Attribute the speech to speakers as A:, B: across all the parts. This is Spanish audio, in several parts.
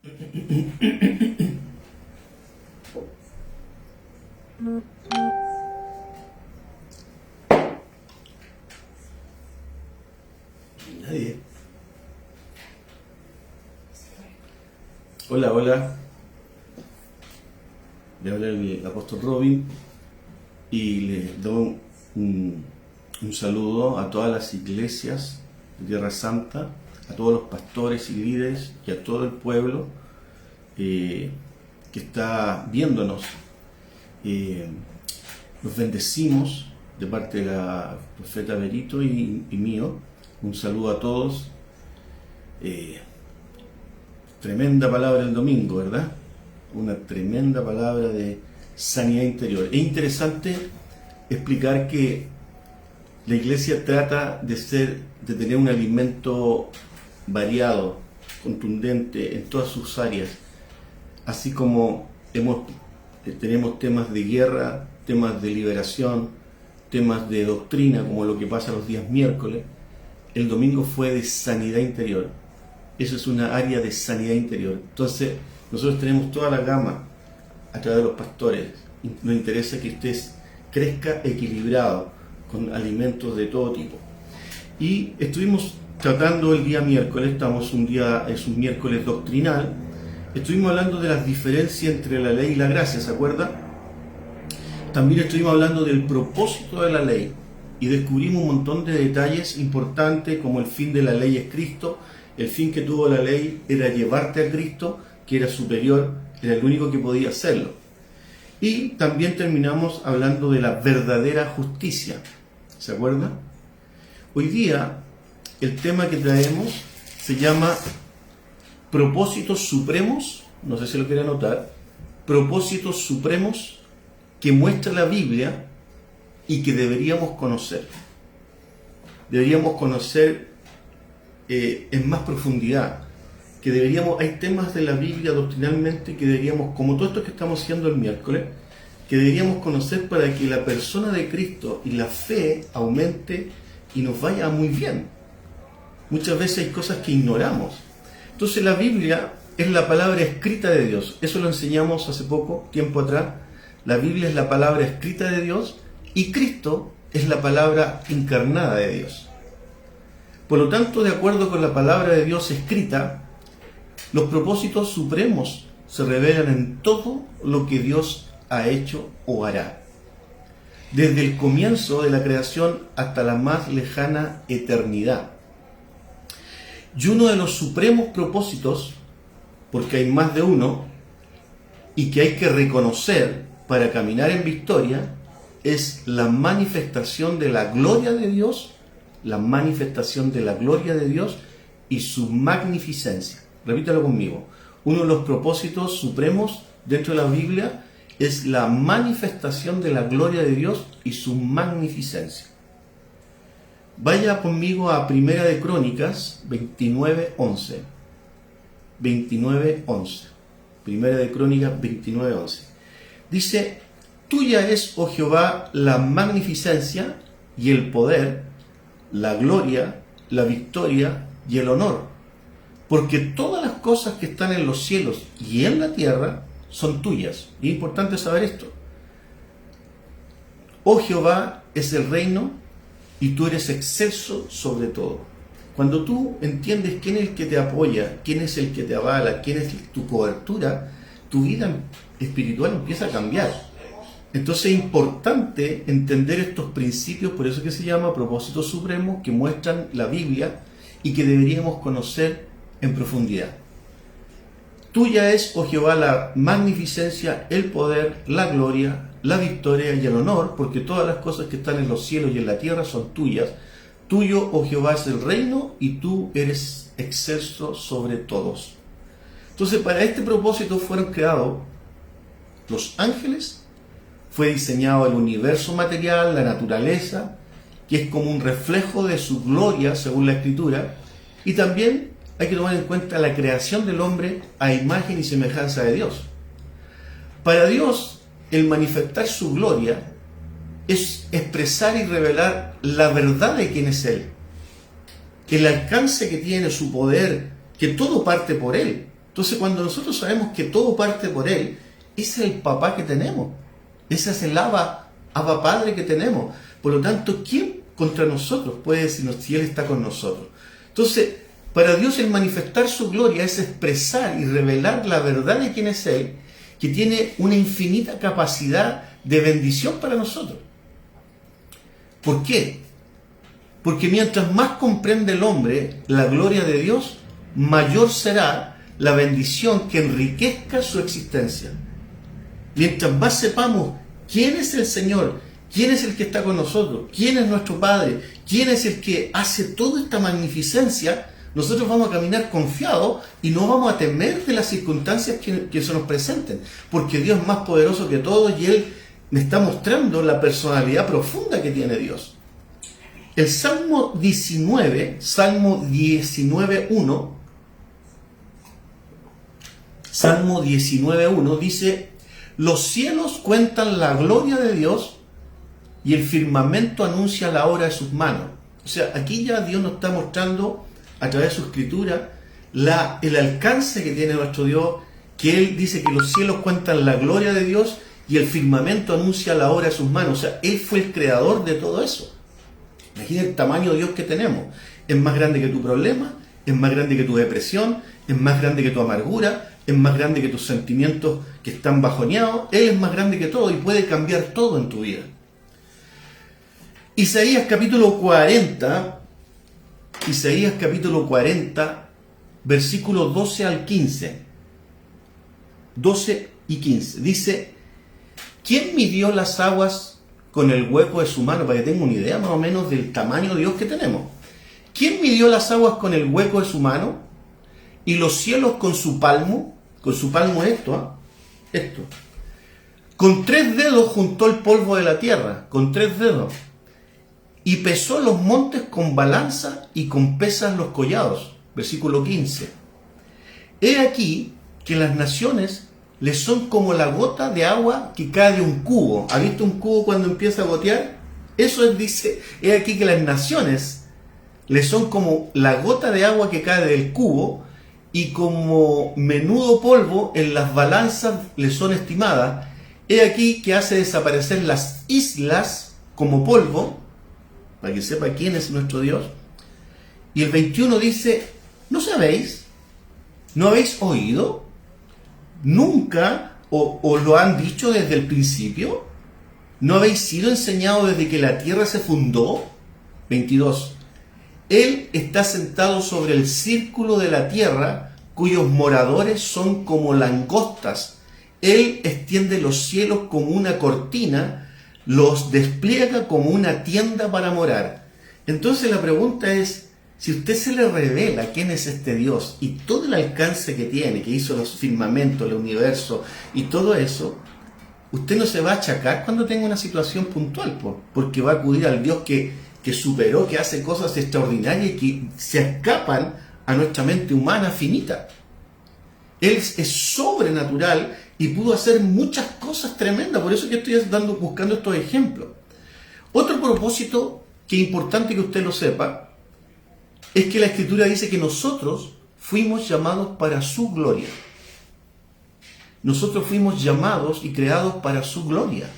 A: Nadie. Hola, hola. Le habla el apóstol Robin y le doy un saludo a todas las iglesias de Tierra Santa, a todos los pastores y líderes y a todo el pueblo que está viéndonos. Los bendecimos de parte de la profeta Berito y mío. Un saludo a todos. Tremenda palabra el domingo, ¿verdad? Una tremenda palabra de sanidad interior. Es interesante explicar que la iglesia trata de tener un alimento variado, contundente en todas sus áreas, así como tenemos temas de guerra, temas de liberación, temas de doctrina, como lo que pasa los días miércoles. El domingo fue de sanidad interior. Eso es una área de sanidad interior. Entonces, nosotros tenemos toda la gama a través de los pastores. Nos interesa que usted crezca equilibrado, con alimentos de todo tipo. Y estuvimos tratando el día miércoles, es un miércoles doctrinal, estuvimos hablando de las diferencias entre la ley y la gracia, ¿se acuerda? También estuvimos hablando del propósito de la ley y descubrimos un montón de detalles importantes, como el fin de la ley es Cristo. El fin que tuvo la ley era llevarte a Cristo, que era superior, era el único que podía hacerlo. Y también terminamos hablando de la verdadera justicia. ¿Se acuerdan? Hoy día el tema que traemos se llama propósitos supremos, no sé si lo quieren anotar, propósitos supremos que muestra la Biblia y que deberíamos conocer. Deberíamos conocer en más profundidad, hay temas de la Biblia doctrinalmente que deberíamos, como todo esto que estamos haciendo el miércoles, que deberíamos conocer para que la persona de Cristo y la fe aumente y nos vaya muy bien. Muchas veces hay cosas que ignoramos. Entonces la Biblia es la palabra escrita de Dios. Eso lo enseñamos hace poco, tiempo atrás. La Biblia es la palabra escrita de Dios y Cristo es la palabra encarnada de Dios. Por lo tanto, de acuerdo con la palabra de Dios escrita, los propósitos supremos se revelan en todo lo que Dios ha hecho o hará, desde el comienzo de la creación hasta la más lejana eternidad. Y uno de los supremos propósitos, porque hay más de uno, y que hay que reconocer para caminar en victoria, es la manifestación de la gloria de Dios, y su magnificencia. Repítalo conmigo. Uno de los propósitos supremos dentro de la Biblia es la manifestación de la gloria de Dios y su magnificencia. Vaya conmigo a Primera de Crónicas 29:11. 29:11. Primera de Crónicas 29:11. Dice: tuya es, oh Jehová, la magnificencia y el poder, la gloria, la victoria y el honor, porque todas las cosas que están en los cielos y en la tierra son tuyas. Y es importante saber esto. Oh Jehová es el reino y tú eres excelso sobre todo. Cuando tú entiendes quién es el que te apoya, quién es el que te avala, quién es tu cobertura, tu vida espiritual empieza a cambiar. Entonces es importante entender estos principios, por eso que se llama propósitos supremos, que muestran la Biblia y que deberíamos conocer en profundidad. Tuya es, oh Jehová, la magnificencia, el poder, la gloria, la victoria y el honor, porque todas las cosas que están en los cielos y en la tierra son tuyas. Tuyo, oh Jehová, es el reino y tú eres excelso sobre todos. Entonces, para este propósito fueron creados los ángeles. Fue diseñado el universo material, la naturaleza, que es como un reflejo de su gloria según la Escritura, y también hay que tomar en cuenta la creación del hombre a imagen y semejanza de Dios. Para Dios, el manifestar su gloria es expresar y revelar la verdad de quién es Él, el alcance que tiene su poder, que todo parte por Él. Entonces, cuando nosotros sabemos que todo parte por Él, ese es el papá que tenemos. Ese es el Abba Padre que tenemos. Por lo tanto, ¿quién contra nosotros puede decirnos si Él está con nosotros? Entonces, para Dios el manifestar su gloria es expresar y revelar la verdad de quién es Él, que tiene una infinita capacidad de bendición para nosotros. ¿Por qué? Porque mientras más comprende el hombre la gloria de Dios, mayor será la bendición que enriquezca su existencia. Mientras más sepamos quién es el Señor, quién es el que está con nosotros, quién es nuestro Padre, quién es el que hace toda esta magnificencia, nosotros vamos a caminar confiados y no vamos a temer de las circunstancias que se nos presenten, porque Dios es más poderoso que todo y Él me está mostrando la personalidad profunda que tiene Dios. El Salmo 19:1, Salmo 19:1 dice: los cielos cuentan la gloria de Dios y el firmamento anuncia la obra de sus manos. O sea, aquí ya Dios nos está mostrando a través de su escritura el alcance que tiene nuestro Dios, que Él dice que los cielos cuentan la gloria de Dios y el firmamento anuncia la obra de sus manos. O sea, Él fue el creador de todo eso. Imagina el tamaño de Dios que tenemos. Es más grande que tu problema, es más grande que tu depresión, es más grande que tu amargura, es más grande que tus sentimientos que están bajoneados. Él es más grande que todo y puede cambiar todo en tu vida. Isaías capítulo 40, versículos 12 al 15. 12 y 15. Dice: ¿quién midió las aguas con el hueco de su mano? Para que tenga una idea más o menos del tamaño de Dios que tenemos. ¿Quién midió las aguas con el hueco de su mano? Y los cielos con su palmo. Con su palmo esto. Con 3 dedos juntó el polvo de la tierra. Con 3 dedos. Y pesó los montes con balanza y con pesas los collados. Versículo 15. He aquí que las naciones le son como la gota de agua que cae de un cubo. ¿Ha visto un cubo cuando empieza a gotear? Eso es, dice, he aquí que las naciones le son como la gota de agua que cae del cubo, y como menudo polvo en las balanzas le son estimadas. He aquí que hace desaparecer las islas como polvo, para que sepa quién es nuestro Dios. Y el 21 dice: ¿no sabéis? ¿No habéis oído? ¿Nunca os lo han dicho desde el principio? ¿No habéis sido enseñados desde que la tierra se fundó? 22. Él está sentado sobre el círculo de la tierra, cuyos moradores son como langostas. Él extiende los cielos como una cortina, los despliega como una tienda para morar. Entonces la pregunta es, si usted se le revela quién es este Dios y todo el alcance que tiene, que hizo los firmamentos, el universo y todo eso, usted no se va a achacar cuando tenga una situación puntual, porque va a acudir al Dios que superó, que hace cosas extraordinarias y que se escapan a nuestra mente humana finita. Él es sobrenatural y pudo hacer muchas cosas tremendas. Por eso que estoy buscando estos ejemplos. Otro propósito que es importante que usted lo sepa es que la Escritura dice que nosotros fuimos llamados para su gloria. Nosotros fuimos llamados y creados para su gloria.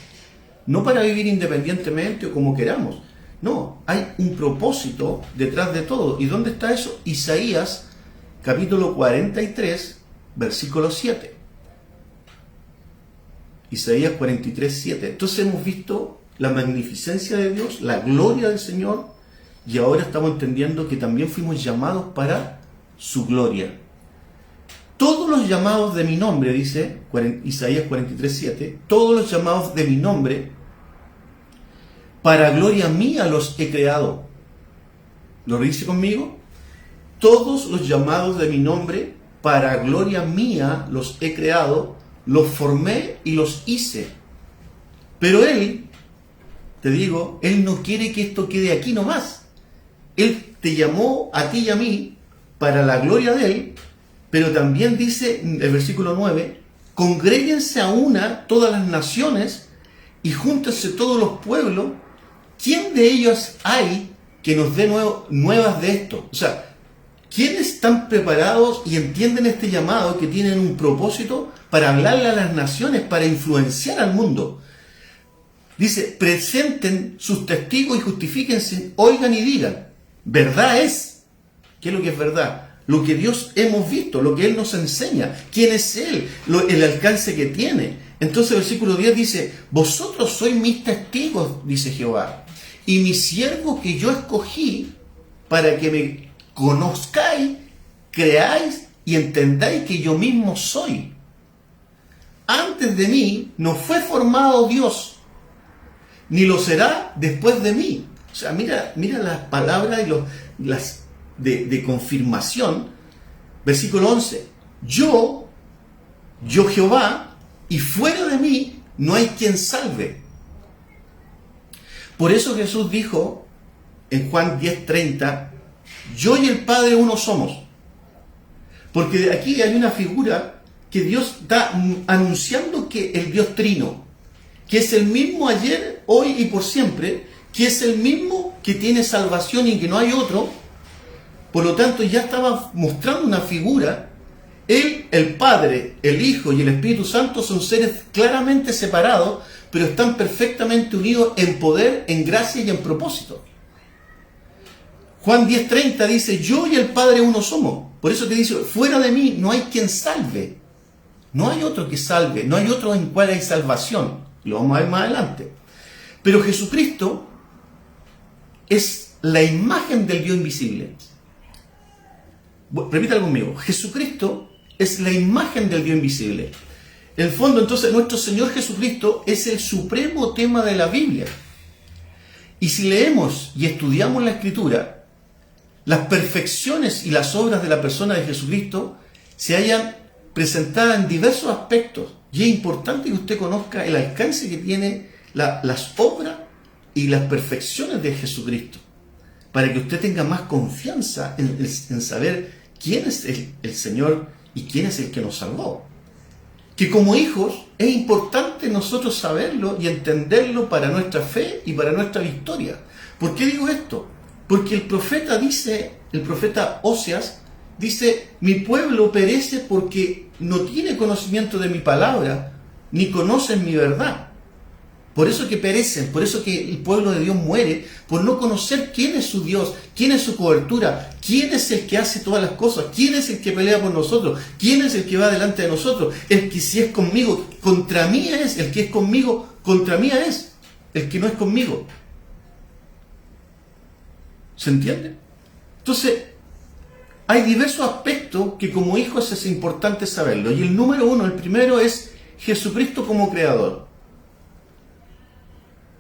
A: No para vivir independientemente o como queramos. No, hay un propósito detrás de todo. ¿Y dónde está eso? Isaías, capítulo 43, versículo 7. Isaías 43, 7. Entonces hemos visto la magnificencia de Dios, la gloria del Señor, y ahora estamos entendiendo que también fuimos llamados para su gloria. Todos los llamados de mi nombre, dice Isaías 43, 7, todos los llamados de mi nombre, para gloria mía los he creado. ¿Lo dice conmigo? Todos los llamados de mi nombre, para gloria mía los he creado, los formé y los hice. Pero Él, te digo, Él no quiere que esto quede aquí nomás. Él te llamó a ti y a mí para la gloria de Él, pero también dice el versículo 9, congréguense a una todas las naciones y júntense todos los pueblos. ¿Quién de ellos hay que nos dé nuevas de esto? O sea, ¿quiénes están preparados y entienden este llamado que tienen un propósito para hablarle a las naciones, para influenciar al mundo? Dice, presenten sus testigos y justifíquense, oigan y digan, verdad es. ¿Qué es lo que es verdad? Lo que Dios hemos visto, lo que Él nos enseña, quién es Él, el alcance que tiene. Entonces el versículo 10 dice, vosotros sois mis testigos, dice Jehová, y mi siervo que yo escogí para que me conozcáis, creáis y entendáis que yo mismo soy. Antes de mí no fue formado Dios, ni lo será después de mí. O sea, mira las palabras y las de confirmación. Versículo 11. Yo Jehová, y fuera de mí no hay quien salve. Por eso Jesús dijo en Juan 10:30, yo y el Padre uno somos. Porque aquí hay una figura que Dios está anunciando, que el Dios trino, que es el mismo ayer, hoy y por siempre, que es el mismo que tiene salvación y que no hay otro. Por lo tanto, ya estaba mostrando una figura. Él, el Padre, el Hijo y el Espíritu Santo son seres claramente separados, pero están perfectamente unidos en poder, en gracia y en propósito. Juan 10:30 dice, yo y el Padre uno somos. Por eso te dice, fuera de mí no hay quien salve. No hay otro que salve, no hay otro en cual hay salvación. Lo vamos a ver más adelante. Pero Jesucristo es la imagen del Dios invisible. Repítalo conmigo. Jesucristo es la imagen del Dios invisible. En el fondo, entonces, nuestro Señor Jesucristo es el supremo tema de la Biblia. Y si leemos y estudiamos la Escritura, las perfecciones y las obras de la persona de Jesucristo se hallan presentadas en diversos aspectos. Y es importante que usted conozca el alcance que tiene las obras y las perfecciones de Jesucristo, para que usted tenga más confianza en saber quién es el Señor y quién es el que nos salvó. Que como hijos es importante nosotros saberlo y entenderlo para nuestra fe y para nuestra victoria. ¿Por qué digo esto? Porque el profeta Oseas dice, mi pueblo perece porque no tiene conocimiento de mi palabra, ni conocen mi verdad. Por eso que perecen, por eso que el pueblo de Dios muere, por no conocer quién es su Dios, quién es su cobertura, quién es el que hace todas las cosas, quién es el que pelea por nosotros, quién es el que va delante de nosotros, el que si es conmigo, contra mí es, el que es conmigo, contra mí es, el que no es conmigo. ¿Se entiende? Entonces, hay diversos aspectos que como hijos es importante saberlo. Y el número uno, el primero es Jesucristo como creador.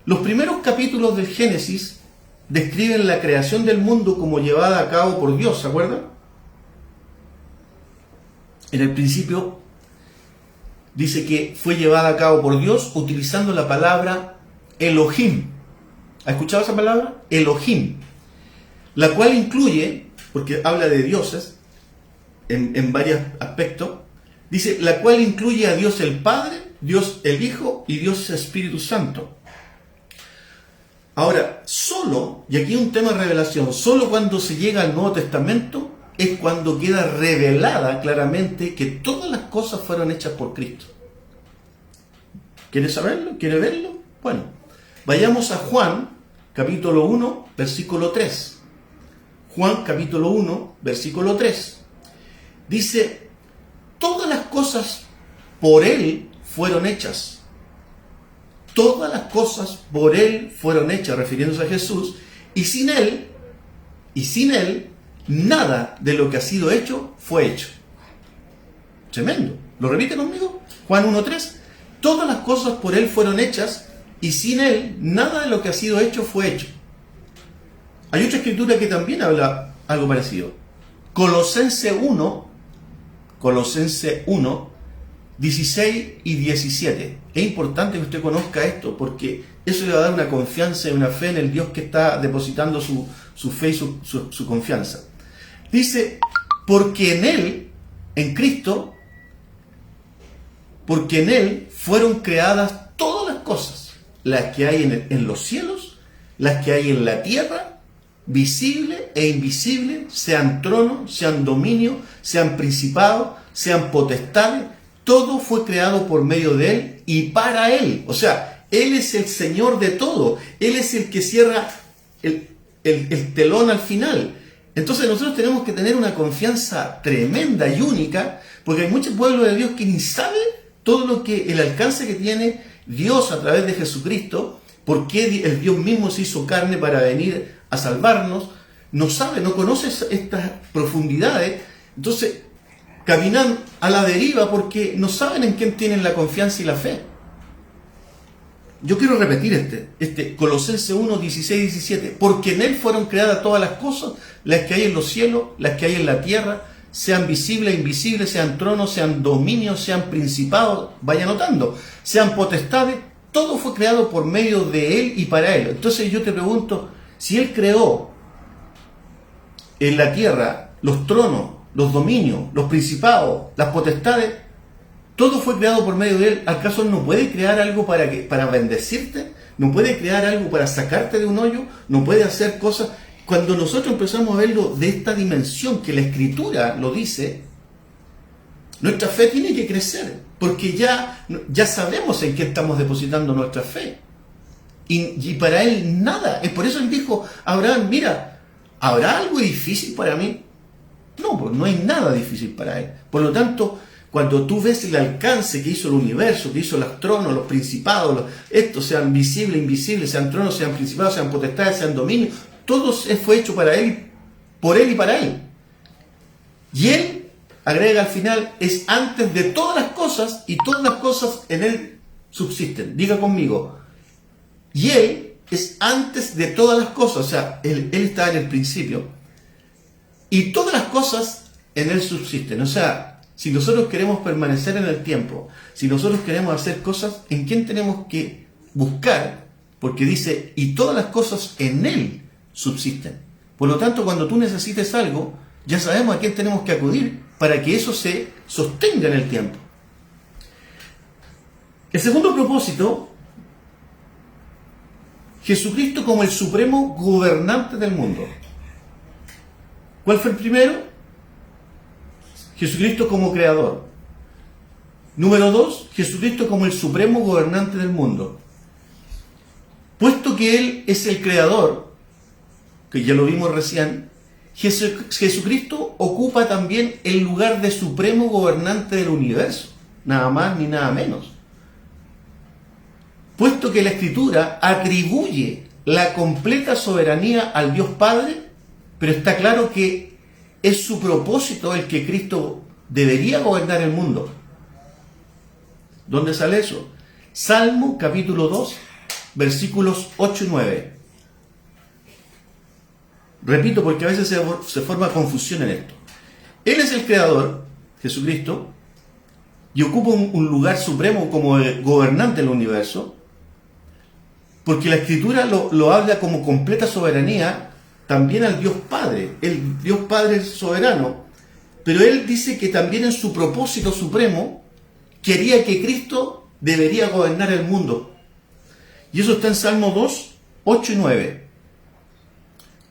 A: Los primeros capítulos del Génesis describen la creación del mundo como llevada a cabo por Dios, ¿se acuerdan? En el principio dice que fue llevada a cabo por Dios utilizando la palabra Elohim. ¿Ha escuchado esa palabra? Elohim. La cual incluye, porque habla de dioses en varios aspectos, dice, la cual incluye a Dios el Padre, Dios el Hijo y Dios el Espíritu Santo. Ahora, solo, y aquí un tema de revelación, solo cuando se llega al Nuevo Testamento es cuando queda revelada claramente que todas las cosas fueron hechas por Cristo. ¿Quiere saberlo? ¿Quiere verlo? Bueno, vayamos a Juan, capítulo 1, versículo 3. Juan, capítulo 1, versículo 3. Dice, todas las cosas por Él fueron hechas. Todas las cosas por Él fueron hechas, refiriéndose a Jesús, y sin Él, nada de lo que ha sido hecho fue hecho. Tremendo. ¿Lo repite conmigo? Juan 1:3. Todas las cosas por Él fueron hechas, y sin Él nada de lo que ha sido hecho fue hecho. Hay otra escritura que también habla algo parecido. Colosenses 1, 16 y 17. Es importante que usted conozca esto porque eso le va a dar una confianza y una fe en el Dios que está depositando su fe y su confianza. Dice, porque en Él, en Cristo, porque en Él fueron creadas todas las cosas, las que hay en los cielos, las que hay en la tierra, visible e invisible, sean tronos, sean dominios, sean principados, sean potestades, todo fue creado por medio de Él y para Él. O sea, Él es el Señor de todo. Él es el que cierra el telón al final. Entonces nosotros tenemos que tener una confianza tremenda y única, porque hay muchos pueblos de Dios que ni saben todo lo que el alcance que tiene Dios a través de Jesucristo, porque el Dios mismo se hizo carne para venir a salvarnos. No sabe, no conoce estas profundidades. Entonces caminan a la deriva porque no saben en quién tienen la confianza y la fe. Yo quiero repetir Colosenses 1, 16, 17. Porque en Él fueron creadas todas las cosas, las que hay en los cielos, las que hay en la tierra, sean visibles, invisibles, sean tronos, sean dominios, sean principados, vaya notando, sean potestades, todo fue creado por medio de Él y para Él. Entonces yo te pregunto, si Él creó en la tierra los tronos, los dominios, los principados, las potestades, todo fue creado por medio de Él, ¿acaso no puede crear algo para bendecirte? ¿No puede crear algo para sacarte de un hoyo? ¿No puede hacer cosas? Cuando nosotros empezamos a verlo de esta dimensión que la Escritura lo dice, nuestra fe tiene que crecer, porque ya sabemos en qué estamos depositando nuestra fe. Y para Él nada. Es por eso Él dijo a Abraham, mira, ¿habrá algo difícil para mí? No, pues no hay nada difícil para Él. Por lo tanto, cuando tú ves el alcance que hizo el universo, que hizo los tronos, los principados, estos sean visibles, invisibles, sean tronos, sean principados, sean potestades, sean dominios, todo fue hecho para Él, por Él y para Él. Y Él, agrega al final, es antes de todas las cosas y todas las cosas en Él subsisten. Diga conmigo, y Él es antes de todas las cosas, o sea, Él está en el principio. Y todas las cosas en Él subsisten, o sea, si nosotros queremos permanecer en el tiempo, si nosotros queremos hacer cosas, ¿en quién tenemos que buscar? Porque dice, y todas las cosas en Él subsisten. Por lo tanto, cuando tú necesites algo, ya sabemos a quién tenemos que acudir para que eso se sostenga en el tiempo. El segundo propósito, Jesucristo como el supremo gobernante del mundo. ¿Cuál fue el primero? Jesucristo como creador. Número 2, Jesucristo como el supremo gobernante del mundo. Puesto que Él es el creador, que ya lo vimos recién, Jesucristo ocupa también el lugar de supremo gobernante del universo, nada más ni nada menos. Puesto que la Escritura atribuye la completa soberanía al Dios Padre, pero está claro que es su propósito el que Cristo debería gobernar el mundo. ¿Dónde sale eso? Salmo capítulo 2, versículos 8 y 9. Repito, porque a veces se forma confusión en esto. Él es el creador, Jesucristo, y ocupa un lugar supremo como el gobernante del universo, porque la Escritura lo habla como completa soberanía también al Dios Padre. El Dios Padre es soberano, pero Él dice que también en su propósito supremo quería que Cristo debería gobernar el mundo. Y eso está en Salmo 2, 8 y 9.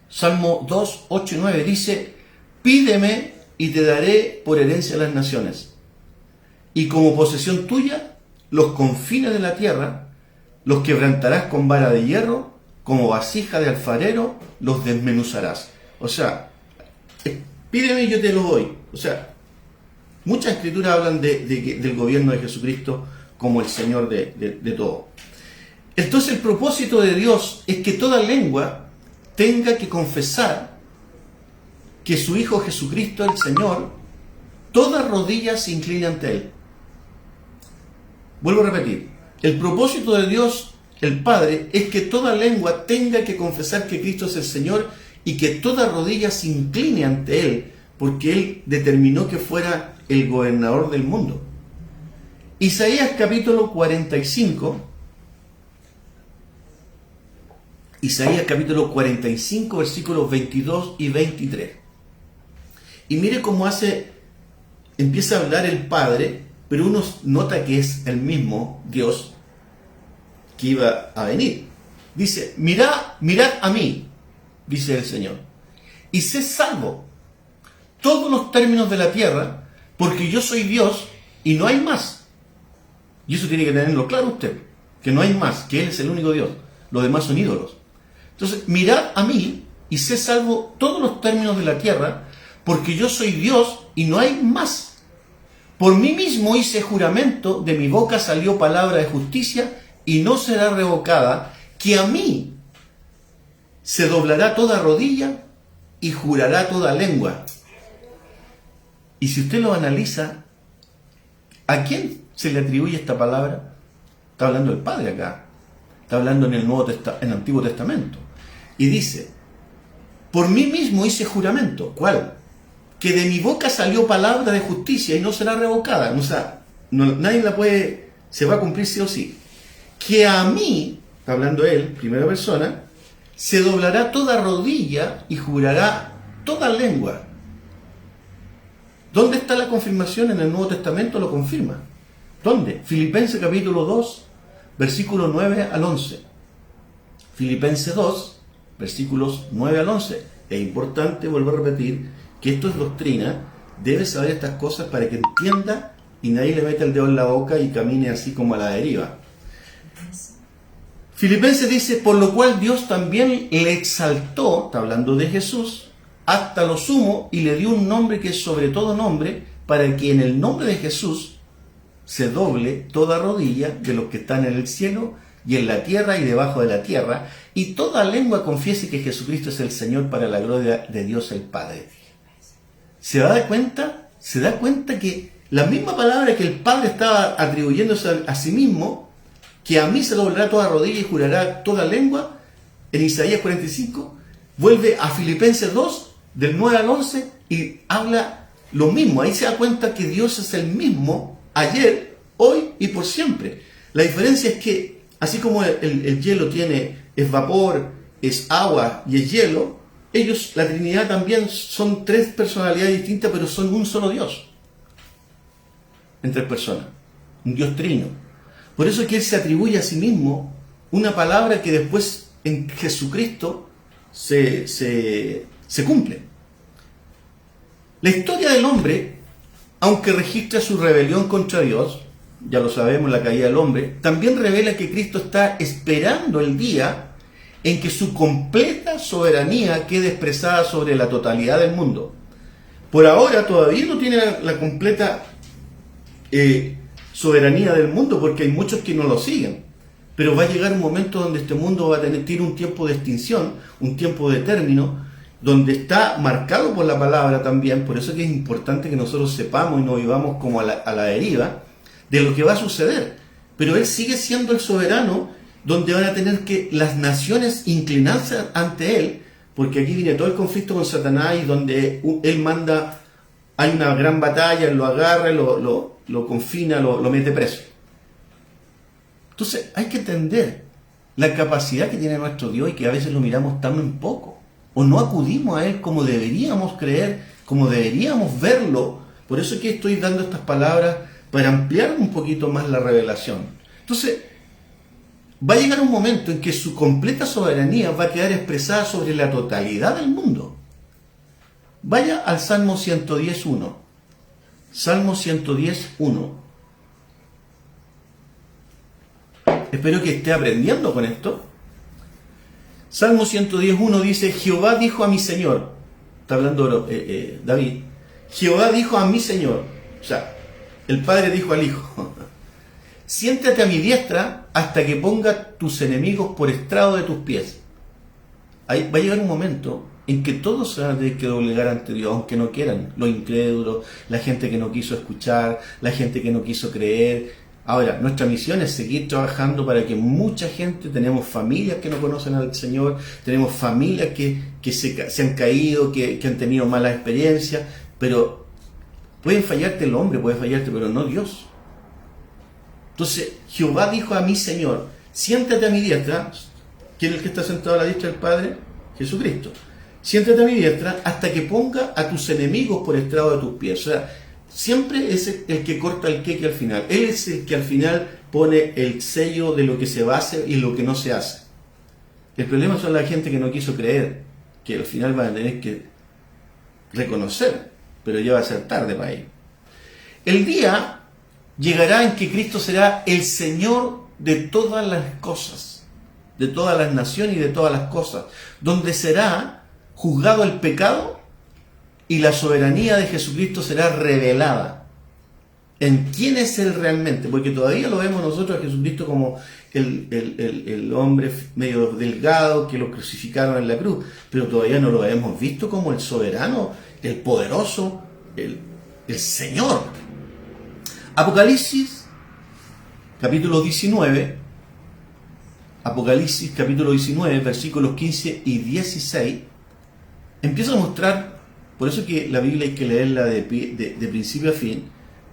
A: Salmo 2, 8 y 9 dice, pídeme y te daré por herencia a las naciones, y como posesión tuya los confines de la tierra. Los quebrantarás con vara de hierro, como vasija de alfarero los desmenuzarás. O sea, pídeme y yo te lo doy. O sea, muchas escrituras hablan del gobierno de Jesucristo como el Señor de todo. Entonces el propósito de Dios es que toda lengua tenga que confesar que su Hijo Jesucristo es el Señor, toda rodilla se incline ante Él. Vuelvo a repetir. El propósito de Dios, el Padre, es que toda lengua tenga que confesar que Cristo es el Señor y que toda rodilla se incline ante Él, porque Él determinó que fuera el gobernador del mundo. Isaías capítulo 45, versículos 22 y 23. Y mire cómo empieza a hablar el Padre, pero uno nota que es el mismo Dios que iba a venir. Dice, mirad a mí, dice el Señor, y sé salvo todos los términos de la tierra, porque yo soy Dios y no hay más. Y eso tiene que tenerlo claro usted, que no hay más, que Él es el único Dios, los demás son ídolos. Entonces, mirad a mí y sé salvo todos los términos de la tierra, porque yo soy Dios y no hay más. Por mí mismo hice juramento, de mi boca salió palabra de justicia y no será revocada, que a mí se doblará toda rodilla y jurará toda lengua. Y si usted lo analiza, ¿a quién se le atribuye esta palabra? Está hablando el Padre acá. Está hablando en el Antiguo Testamento. Y dice, por mí mismo hice juramento. ¿Cuál? Que de mi boca salió palabra de justicia y no será revocada. O sea, nadie la puede, se va a cumplir sí o sí. Que a mí, está hablando él, primera persona, se doblará toda rodilla y jurará toda lengua. ¿Dónde está la confirmación? En el Nuevo Testamento lo confirma. ¿Dónde? Filipenses capítulo 2, versículos 9 al 11. Filipenses 2, versículos 9 al 11. Es importante, vuelvo a repetir, que esto es doctrina. Debe saber estas cosas para que entienda y nadie le meta el dedo en la boca y camine así como a la deriva. Filipenses dice, por lo cual Dios también le exaltó, está hablando de Jesús, hasta lo sumo, y le dio un nombre que es sobre todo nombre, para que en el nombre de Jesús se doble toda rodilla de los que están en el cielo y en la tierra y debajo de la tierra, y toda lengua confiese que Jesucristo es el Señor, para la gloria de Dios el Padre. ¿Se da cuenta? Se da cuenta que la misma palabra que el Padre estaba atribuyéndose a sí mismo, que a mí se doblará toda rodilla y jurará toda lengua, en Isaías 45, vuelve a Filipenses 2, del 9 al 11, y habla lo mismo. Ahí se da cuenta que Dios es el mismo ayer, hoy y por siempre. La diferencia es que, así como el hielo es vapor, es agua y es hielo, ellos, la Trinidad, también son tres personalidades distintas, pero son un solo Dios en tres personas, un Dios trino. Por eso es que Él se atribuye a sí mismo una palabra que después en Jesucristo se cumple. La historia del hombre, aunque registra su rebelión contra Dios, ya lo sabemos, la caída del hombre, también revela que Cristo está esperando el día en que su completa soberanía quede expresada sobre la totalidad del mundo. Por ahora todavía no tiene la completa soberanía del mundo, porque hay muchos que no lo siguen. Pero va a llegar un momento donde este mundo va a tiene un tiempo de extinción, un tiempo de término, donde está marcado por la palabra también. Por eso es que es importante que nosotros sepamos y no vivamos como a la deriva de lo que va a suceder. Pero Él sigue siendo el soberano, donde van a tener que las naciones inclinarse ante Él, porque aquí viene todo el conflicto con Satanás, y donde Él manda, hay una gran batalla, Él lo agarra, lo confina, lo mete preso. Entonces hay que entender la capacidad que tiene nuestro Dios, y que a veces lo miramos tan en poco, o no acudimos a Él como deberíamos creer, como deberíamos verlo. Por eso es que estoy dando estas palabras, para ampliar un poquito más la revelación. Entonces, va a llegar un momento en que su completa soberanía va a quedar expresada sobre la totalidad del mundo. Vaya al Salmo 110.1. Salmo 110.1. Espero que esté aprendiendo con esto. Salmo 110.1 dice, Jehová dijo a mi Señor, está hablando David, Jehová dijo a mi Señor, o sea, el Padre dijo al Hijo, siéntate a mi diestra hasta que ponga tus enemigos por estrado de tus pies. Ahí va a llegar un momento en que todos se van a tener que doblegar ante Dios, aunque no quieran, los incrédulos, la gente que no quiso escuchar, la gente que no quiso creer. Ahora, nuestra misión es seguir trabajando para que mucha gente, tenemos familias que no conocen al Señor, tenemos familias que se han caído, que han tenido malas experiencias, pero pueden fallarte el hombre, puede fallarte, pero no Dios. Entonces, Jehová dijo a mi Señor, siéntate a mi diestra. ¿Quién es el que está sentado a la diestra del Padre? Jesucristo. Siéntate a mi diestra hasta que ponga a tus enemigos por estrado de tus pies. O sea, siempre es el que corta el queque al final. Él es el que al final pone el sello de lo que se va a hacer y lo que no se hace. El problema son la gente que no quiso creer, que al final van a tener que reconocer, pero ya va a ser tarde para ello. El día llegará en que Cristo será el Señor de todas las cosas, de todas las naciones y de todas las cosas, donde será juzgado el pecado y la soberanía de Jesucristo será revelada. ¿En quién es Él realmente? Porque todavía lo vemos nosotros a Jesucristo como el hombre medio delgado que lo crucificaron en la cruz, pero todavía no lo hemos visto como el soberano, el poderoso, el Señor. Apocalipsis capítulo 19, Apocalipsis capítulo 19, versículos 15 y 16, empieza a mostrar, por eso que la Biblia hay que leerla de principio a fin,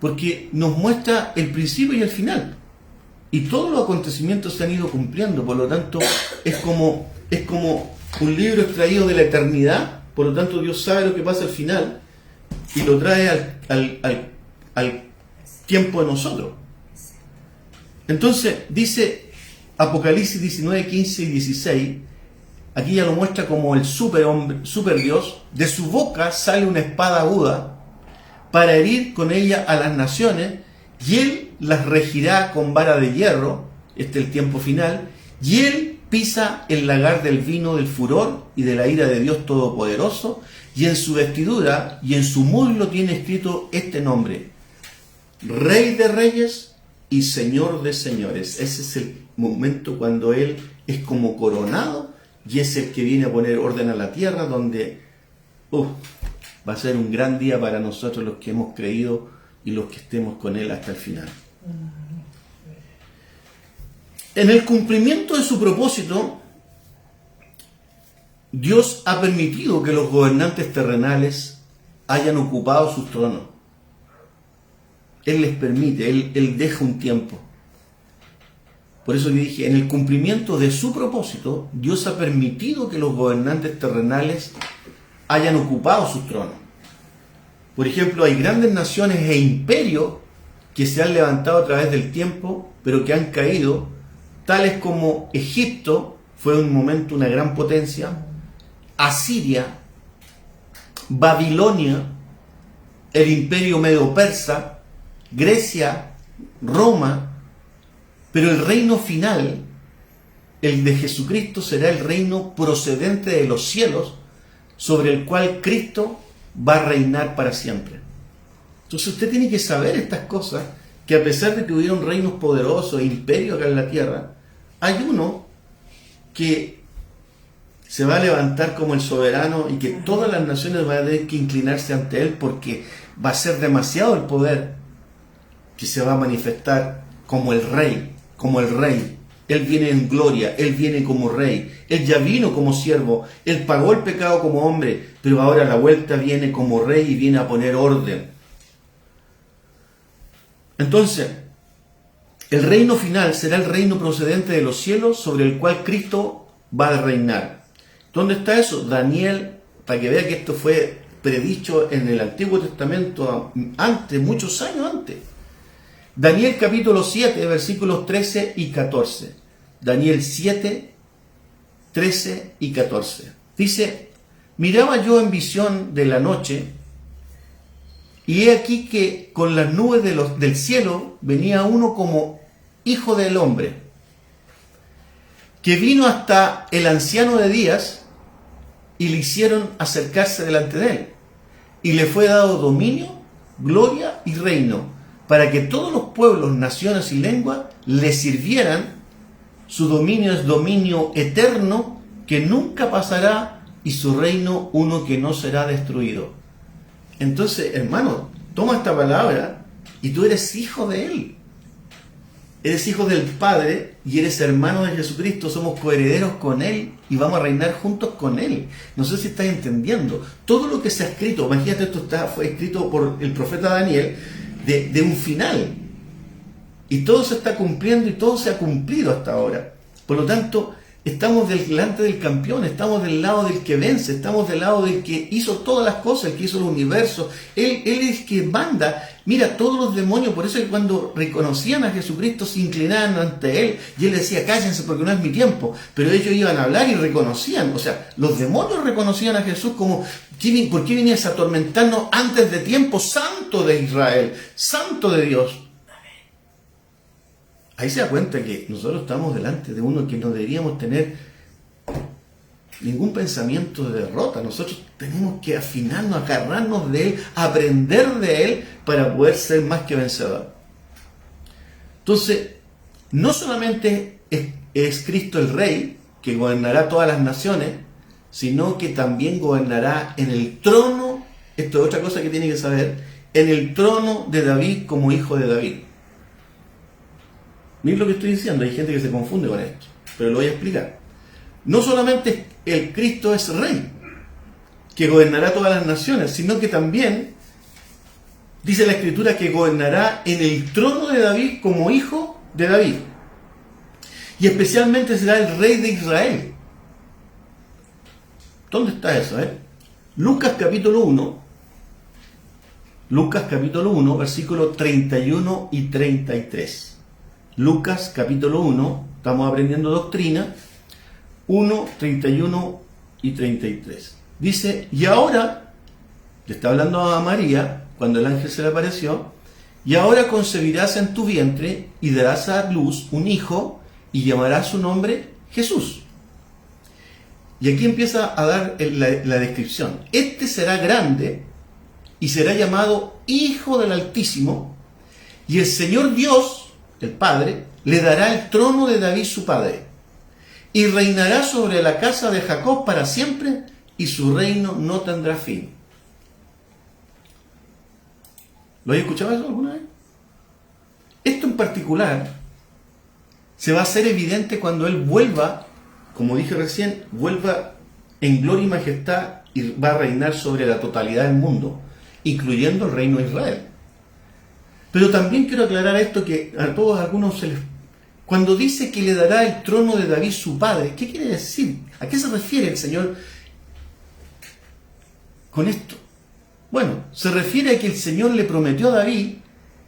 A: porque nos muestra el principio y el final. Y todos los acontecimientos se han ido cumpliendo, por lo tanto, es como un libro extraído de la eternidad, por lo tanto Dios sabe lo que pasa al final y lo trae al tiempo de nosotros. Entonces, dice Apocalipsis 19, 15 y 16, aquí ya lo muestra como el super Dios, de su boca sale una espada aguda para herir con ella a las naciones, y él las regirá con vara de hierro, este es el tiempo final, y él pisa el lagar del vino del furor y de la ira de Dios Todopoderoso, y en su vestidura y en su muslo tiene escrito este nombre: Rey de Reyes y Señor de Señores. Ese es el momento cuando él es como coronado y es el que viene a poner orden a la tierra, donde va a ser un gran día para nosotros los que hemos creído y los que estemos con él hasta el final. En el cumplimiento de su propósito, Dios ha permitido que los gobernantes terrenales hayan ocupado sus tronos. Él les permite, Él deja un tiempo. Por eso que dije, en el cumplimiento de su propósito, Dios ha permitido que los gobernantes terrenales hayan ocupado sus tronos. Por ejemplo, hay grandes naciones e imperios que se han levantado a través del tiempo, pero que han caído, tales como Egipto, fue un momento una gran potencia, Asiria, Babilonia, el imperio medo-persa, Grecia, Roma, pero el reino final, el de Jesucristo, será el reino procedente de los cielos, sobre el cual Cristo va a reinar para siempre. Entonces usted tiene que saber estas cosas, que a pesar de que hubieron reinos poderosos e imperios acá en la tierra, hay uno que se va a levantar como el soberano y que todas las naciones van a tener que inclinarse ante él, porque va a ser demasiado el poder que se va a manifestar como el rey, como el rey. Él viene en gloria, Él viene como rey, Él ya vino como siervo, Él pagó el pecado como hombre, pero ahora a la vuelta viene como rey y viene a poner orden. Entonces, el reino final será el reino procedente de los cielos, sobre el cual Cristo va a reinar. ¿Dónde está eso? Daniel, para que vea que esto fue predicho en el Antiguo Testamento antes, muchos años antes. Daniel capítulo 7, versículos 13 y 14. Daniel 7, 13 y 14. Dice: miraba yo en visión de la noche, y he aquí que con las nubes del cielo venía uno como hijo del hombre, que vino hasta el anciano de días, y le hicieron acercarse delante de él, y le fue dado dominio, gloria y reino, para que todos los pueblos, naciones y lenguas le sirvieran. Su dominio es dominio eterno, que nunca pasará, y su reino uno que no será destruido. Entonces, hermano, toma esta palabra y tú eres hijo de Él. Eres hijo del Padre y eres hermano de Jesucristo. Somos coherederos con Él y vamos a reinar juntos con Él. No sé si estás entendiendo. Todo lo que se ha escrito, imagínate, esto fue escrito por el profeta Daniel, de un final. Y todo se está cumpliendo y todo se ha cumplido hasta ahora. Por lo tanto, Estamos delante del campeón, estamos del lado del que vence, estamos del lado del que hizo todas las cosas, el que hizo el universo. Él es el que manda. Mira, todos los demonios, por eso es que cuando reconocían a Jesucristo se inclinaban ante Él y Él decía, cállense porque no es mi tiempo. Pero ellos iban a hablar y reconocían, o sea, los demonios reconocían a Jesús como, ¿por qué vienes a atormentarnos antes de tiempo? Santo de Israel, santo de Dios. Ahí se da cuenta que nosotros estamos delante de uno que no deberíamos tener ningún pensamiento de derrota. Nosotros tenemos que afinarnos, agarrarnos de Él, aprender de Él para poder ser más que vencedor. Entonces, no solamente es Cristo el Rey, que gobernará todas las naciones, sino que también gobernará en el trono, esto es otra cosa que tiene que saber, en el trono de David como hijo de David. Miren lo que estoy diciendo, hay gente que se confunde con esto, pero lo voy a explicar. No solamente el Cristo es rey, que gobernará todas las naciones, sino que también dice la Escritura que gobernará en el trono de David como hijo de David. Y especialmente será el rey de Israel. ¿Dónde está eso? Lucas capítulo 1, versículos 31 y 33. Lucas capítulo 1, estamos aprendiendo doctrina, 1, 31 y 33. Dice, y ahora, le está hablando a María, cuando el ángel se le apareció, y ahora concebirás en tu vientre y darás a luz un hijo y llamarás su nombre Jesús. Y aquí empieza a dar la descripción. Este será grande y será llamado Hijo del Altísimo, y el Señor Dios, el Padre, le dará el trono de David su padre, y reinará sobre la casa de Jacob para siempre, y su reino no tendrá fin. ¿Lo habéis escuchado eso alguna vez? Esto en particular se va a hacer evidente cuando Él vuelva, como dije recién, vuelva en gloria y majestad y va a reinar sobre la totalidad del mundo, incluyendo el reino de Israel. Pero también quiero aclarar esto que a todos algunos se les... Cuando dice que le dará el trono de David su padre, ¿qué quiere decir? ¿A qué se refiere el Señor con esto? Bueno, se refiere a que el Señor le prometió a David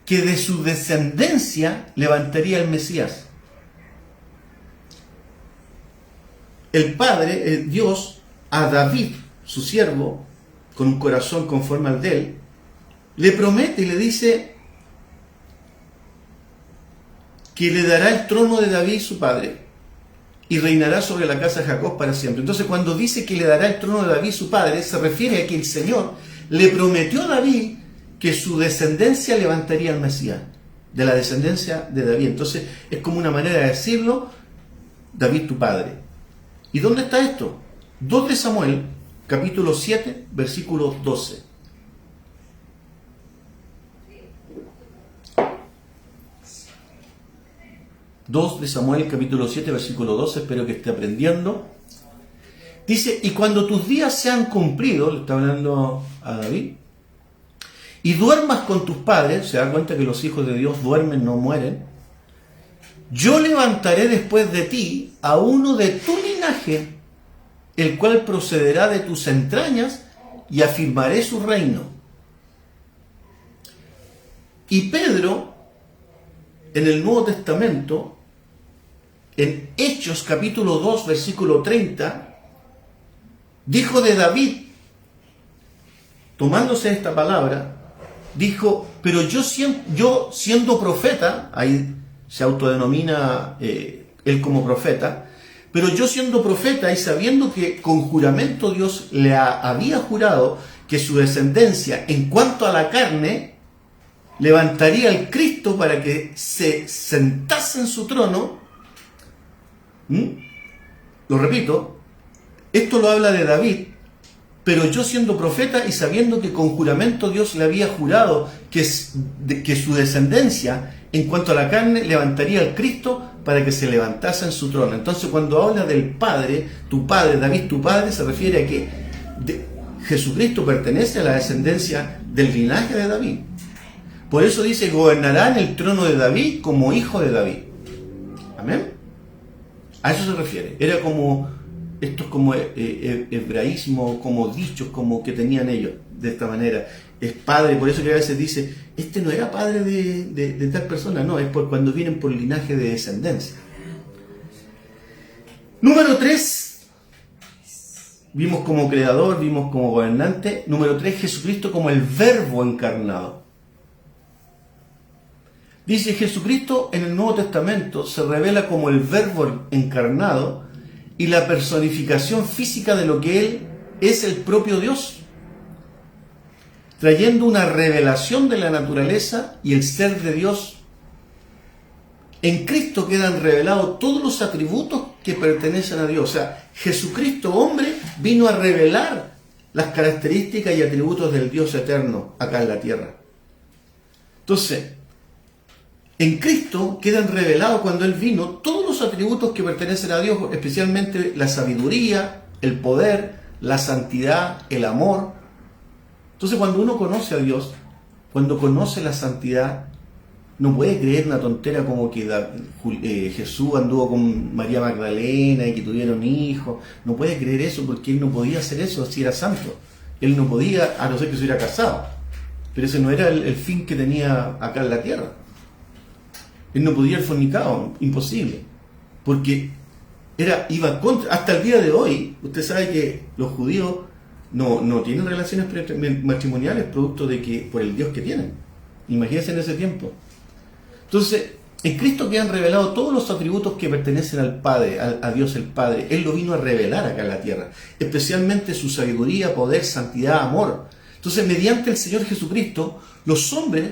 A: que de su descendencia levantaría el Mesías. El Padre, el Dios, a David, su siervo, con un corazón conforme al de él, le promete y le dice que le dará el trono de David su padre y reinará sobre la casa de Jacob para siempre. Entonces, cuando dice que le dará el trono de David su padre, se refiere a que el Señor le prometió a David que su descendencia levantaría al Mesías, de la descendencia de David. Entonces, es como una manera de decirlo, David tu padre. ¿Y dónde está esto? 2 de Samuel, capítulo 7, versículo 12. 2 de Samuel, capítulo 7, versículo 12, espero que esté aprendiendo. Dice, y cuando tus días sean cumplidos, le está hablando a David, y duermas con tus padres, se da cuenta que los hijos de Dios duermen, no mueren, yo levantaré después de ti a uno de tu linaje, el cual procederá de tus entrañas, y afirmaré su reino. Y Pedro, en el Nuevo Testamento, en Hechos capítulo 2, versículo 30, dijo de David, tomándose esta palabra, dijo, pero yo siendo profeta, ahí se autodenomina él como profeta, pero yo siendo profeta y sabiendo que con juramento Dios le había jurado que su descendencia en cuanto a la carne levantaría al Cristo para que se sentase en su trono. Lo repito, esto lo habla de David, pero yo siendo profeta y sabiendo que con juramento Dios le había jurado que su descendencia en cuanto a la carne levantaría al Cristo para que se levantase en su trono. Entonces, cuando habla del Padre, tu Padre, David tu Padre, se refiere a que Jesucristo pertenece a la descendencia del linaje de David. Por eso dice, gobernará en el trono de David como hijo de David. Amén. A eso se refiere. Era como, esto es como hebraísmo, como dichos, como que tenían ellos, de esta manera. Es padre, por eso que a veces dice, este no era padre de tal persona, no, es por cuando vienen por linaje de descendencia. Número 3, vimos como creador, vimos como gobernante. Número 3, Jesucristo como el Verbo encarnado. Dice, Jesucristo en el Nuevo Testamento se revela como el Verbo encarnado y la personificación física de lo que Él es, el propio Dios, trayendo una revelación de la naturaleza y el ser de Dios. En Cristo quedan revelados todos los atributos que pertenecen a Dios. O sea, Jesucristo, hombre, vino a revelar las características y atributos del Dios eterno acá en la tierra. Entonces, en Cristo quedan revelados cuando Él vino todos los atributos que pertenecen a Dios, especialmente la sabiduría, el poder, la santidad, el amor. Entonces, cuando uno conoce a Dios, cuando conoce la santidad, no puede creer una tontera como que Jesús anduvo con María Magdalena y que tuvieron hijos. No puede creer eso porque Él no podía hacer eso si era santo. Él no podía, a no ser que se hubiera casado. Pero ese no era el fin que tenía acá en la tierra. Él no podía haber fornicado, imposible. Porque iba contra. Hasta el día de hoy, usted sabe que los judíos no tienen relaciones matrimoniales producto de que por el Dios que tienen. Imagínense en ese tiempo. Entonces, en Cristo quedan revelados todos los atributos que pertenecen al Padre, a Dios el Padre. Él lo vino a revelar acá en la tierra, especialmente su sabiduría, poder, santidad, amor. Entonces, mediante el Señor Jesucristo, los hombres,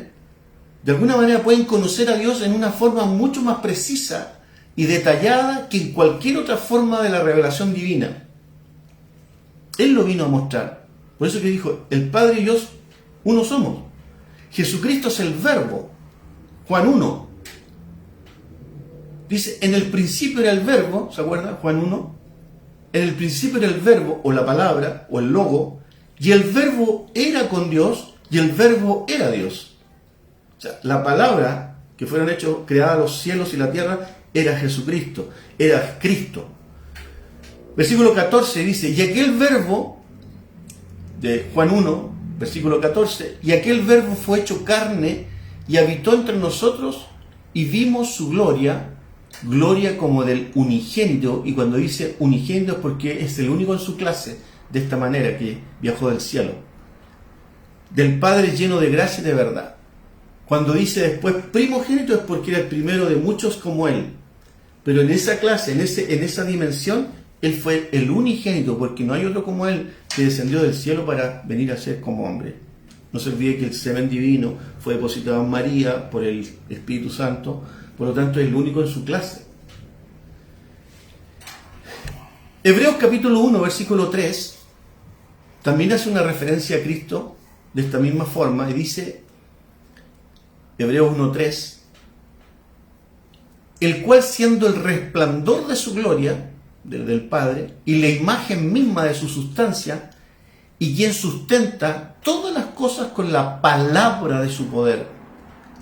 A: de alguna manera, pueden conocer a Dios en una forma mucho más precisa y detallada que en cualquier otra forma de la revelación divina. Él lo vino a mostrar. Por eso que dijo, el Padre y Dios, uno somos. Jesucristo es el Verbo. Juan 1. Dice, en el principio era el Verbo, ¿se acuerdan? Juan 1. En el principio era el Verbo, o la palabra, o el logo, y el Verbo era con Dios, y el Verbo era Dios. O sea, la palabra que fueron hechos, creada los cielos y la tierra, era Jesucristo, era Cristo. Versículo 14 dice, y aquel Verbo, de Juan 1, versículo 14, y aquel Verbo fue hecho carne y habitó entre nosotros y vimos su gloria, gloria como del unigénito. Y cuando dice unigénito es porque es el único en su clase de esta manera que viajó del cielo, del Padre lleno de gracia y de verdad. Cuando dice después primogénito es porque era el primero de muchos como Él, pero en esa clase, en esa dimensión, Él fue el unigénito, porque no hay otro como Él que descendió del cielo para venir a ser como hombre. No se olvide que el semen divino fue depositado en María por el Espíritu Santo, por lo tanto es el único en su clase. Hebreos capítulo 1, versículo 3, también hace una referencia a Cristo de esta misma forma y dice, Hebreos 1:3, el cual siendo el resplandor de su gloria, del Padre, y la imagen misma de su sustancia, y quien sustenta todas las cosas con la palabra de su poder,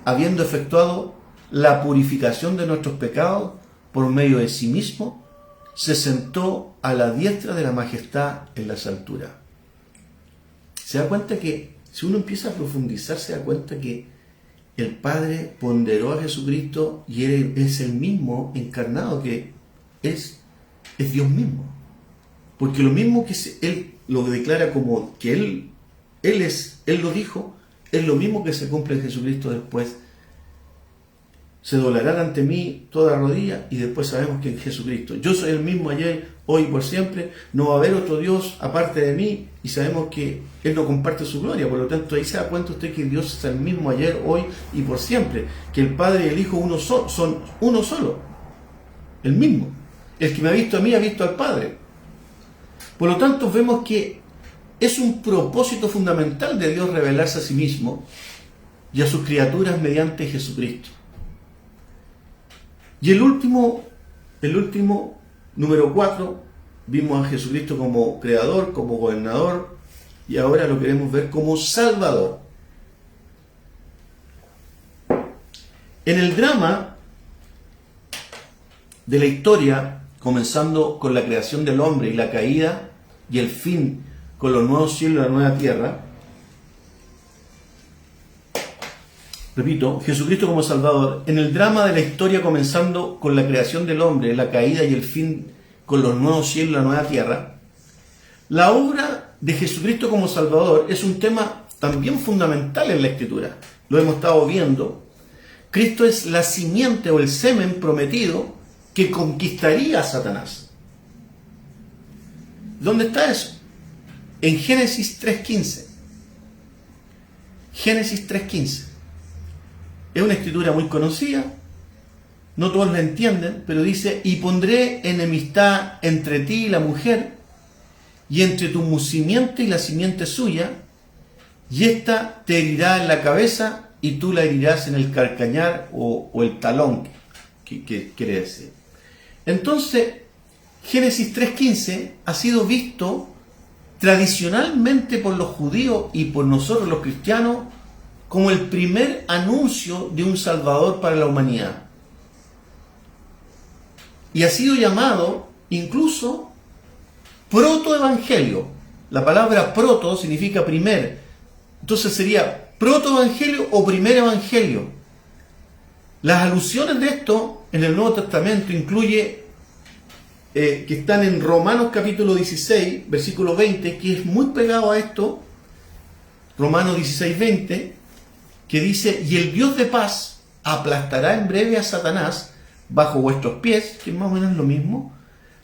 A: habiendo efectuado la purificación de nuestros pecados por medio de sí mismo, se sentó a la diestra de la majestad en las alturas. Se da cuenta que, si uno empieza a profundizar, se da cuenta que el Padre ponderó a Jesucristo y Él es el mismo encarnado, que es Dios mismo. Porque lo mismo que Él lo declara como que Él lo dijo, es lo mismo que se cumple en Jesucristo después. Se doblarán ante mí toda rodilla, y después sabemos que en Jesucristo, yo soy el mismo ayer, hoy y por siempre, no va a haber otro Dios aparte de mí, y sabemos que Él no comparte su gloria. Por lo tanto, ahí se da cuenta usted que Dios es el mismo ayer, hoy y por siempre, que el Padre y el Hijo son uno solo, el mismo. El que me ha visto a mí ha visto al Padre. Por lo tanto, vemos que es un propósito fundamental de Dios revelarse a sí mismo y a sus criaturas mediante Jesucristo. Y el último, número 4, vimos a Jesucristo como creador, como gobernador, y ahora lo queremos ver como salvador. En el drama de la historia comenzando con la creación del hombre y la caída, y el fin con los nuevos cielos y la nueva tierra. Repito, Jesucristo como Salvador, en el drama de la historia comenzando con la creación del hombre, la caída y el fin con los nuevos cielos y la nueva tierra, la obra de Jesucristo como Salvador es un tema también fundamental en la Escritura. Lo hemos estado viendo. Cristo es la simiente o el semen prometido que conquistaría a Satanás. ¿Dónde está eso? En Génesis 3.15. Génesis 3.15. Es una escritura muy conocida, no todos la entienden, pero dice: y pondré enemistad entre ti y la mujer, y entre tu simiente y la simiente suya, y ésta te herirá en la cabeza, y tú la herirás en el calcañar o el talón, que quiere decir. Entonces, Génesis 3.15 ha sido visto tradicionalmente por los judíos y por nosotros los cristianos como el primer anuncio de un Salvador para la humanidad. Y ha sido llamado incluso protoevangelio. La palabra proto significa primer. Entonces sería protoevangelio o primer evangelio. Las alusiones de esto en el Nuevo Testamento incluye que están en Romanos capítulo 16, versículo 20, que es muy pegado a esto. Romanos 16, 20, que dice: y el Dios de paz aplastará en breve a Satanás bajo vuestros pies, que es más o menos lo mismo.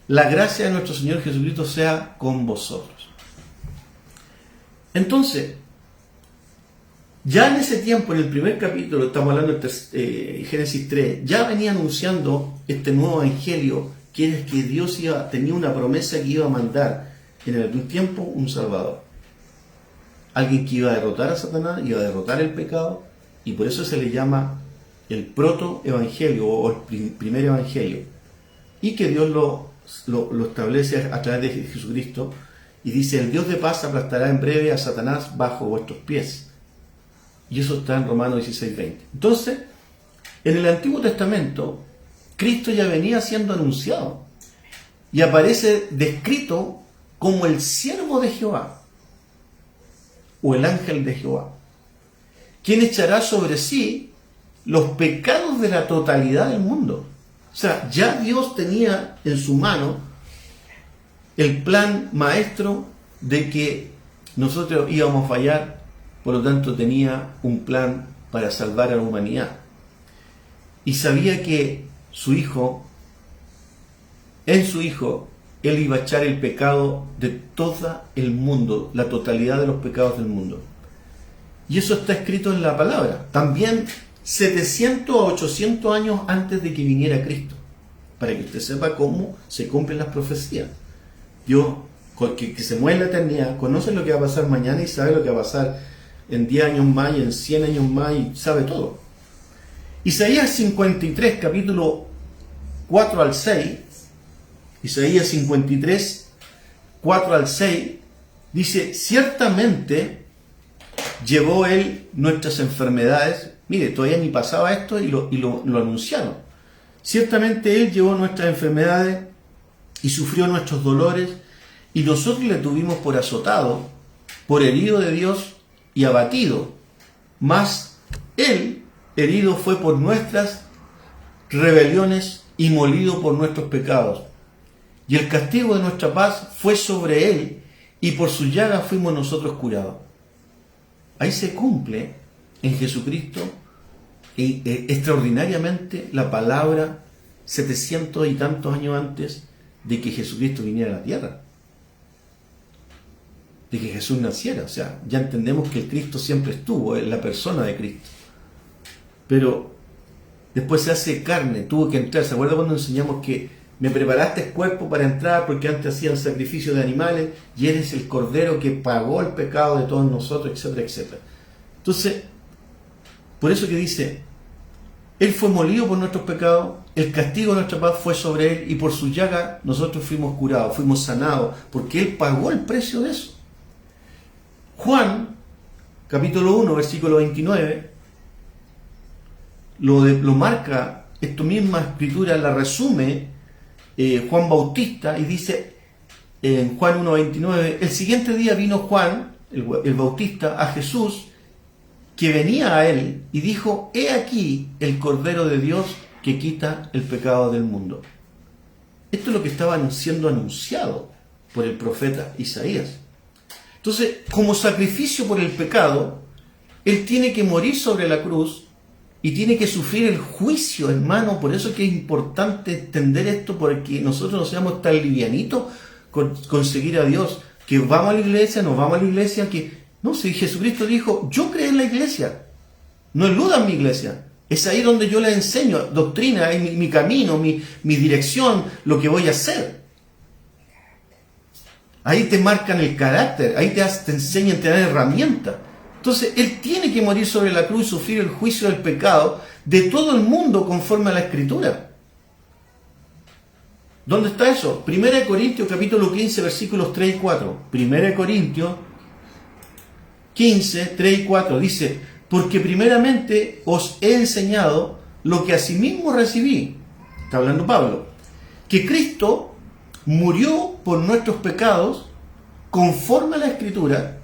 A: La gracia de nuestro Señor Jesucristo sea con vosotros. Entonces, ya en ese tiempo, en el primer capítulo, estamos hablando de Génesis 3, ya venía anunciando este nuevo evangelio, que es que Dios tenía una promesa que iba a mandar en algún tiempo un Salvador. Alguien que iba a derrotar a Satanás, iba a derrotar el pecado, y por eso se le llama el protoevangelio o el primer evangelio. Y que Dios lo establece a través de Jesucristo, y dice: el Dios de paz aplastará en breve a Satanás bajo vuestros pies. Y eso está en Romanos 16, 20. Entonces, en el Antiguo Testamento, Cristo ya venía siendo anunciado, y aparece descrito como el siervo de Jehová, o el ángel de Jehová, quien echará sobre sí los pecados de la totalidad del mundo. O sea, ya Dios tenía en su mano el plan maestro de que nosotros íbamos a fallar, por lo tanto tenía un plan para salvar a la humanidad. Y sabía que su Hijo, en su Hijo, Él iba a echar el pecado de todo el mundo, la totalidad de los pecados del mundo. Y eso está escrito en la palabra. También 700 a 800 años antes de que viniera Cristo, para que usted sepa cómo se cumplen las profecías. Dios, que se mueve en la eternidad, conoce lo que va a pasar mañana y sabe lo que va a pasar en 10 años más y en 100 años más, y sabe todo. Isaías 53, capítulo 4 al 6, Isaías 53, 4 al 6, dice: ciertamente llevó Él nuestras enfermedades. Mire, todavía ni pasaba esto y lo anunciaron. Ciertamente Él llevó nuestras enfermedades y sufrió nuestros dolores, y nosotros le tuvimos por azotado, por herido de Dios y abatido. Mas Él herido fue por nuestras rebeliones y molido por nuestros pecados. Y el castigo de nuestra paz fue sobre Él, y por su llaga fuimos nosotros curados. Ahí se cumple en Jesucristo extraordinariamente la palabra 700 y tantos años antes de que Jesucristo viniera a la tierra, de que Jesús naciera. O sea, ya entendemos que el Cristo siempre estuvo, en la persona de Cristo, pero después se hace carne, tuvo que entrar. ¿Se acuerda cuando enseñamos que me preparaste el cuerpo para entrar, porque antes hacían sacrificio de animales y eres el cordero que pagó el pecado de todos nosotros, etcétera, etcétera? Entonces, por eso que dice: Él fue molido por nuestros pecados, el castigo de nuestra paz fue sobre Él, y por su llaga nosotros fuimos curados, fuimos sanados, porque Él pagó el precio de eso. Juan, capítulo 1, versículo 29, lo marca, esta misma escritura la resume Juan Bautista, y dice en Juan 1:29, el siguiente día vino Juan, el Bautista, a Jesús, que venía a él, y dijo, he aquí el Cordero de Dios que quita el pecado del mundo. Esto es lo que estaba siendo anunciado por el profeta Isaías. Entonces, como sacrificio por el pecado, Él tiene que morir sobre la cruz y tiene que sufrir el juicio, hermano. Por eso es que es importante entender esto, porque nosotros no seamos tan livianitos con seguir a Dios, que vamos a la iglesia, nos vamos a la iglesia, que no, si Jesucristo dijo, yo creé en la iglesia, no eludan mi iglesia. Es ahí donde yo les enseño doctrina, es mi camino, mi dirección, lo que voy a hacer. Ahí te marcan el carácter, ahí te enseñan, te dan herramientas. Entonces, Él tiene que morir sobre la cruz y sufrir el juicio del pecado de todo el mundo conforme a la Escritura. ¿Dónde está eso? 1 Corintios capítulo 15, versículos 3 y 4. 1 Corintios 15, 3 y 4 dice, porque primeramente os he enseñado lo que asimismo recibí. Está hablando Pablo. Que Cristo murió por nuestros pecados conforme a la Escritura,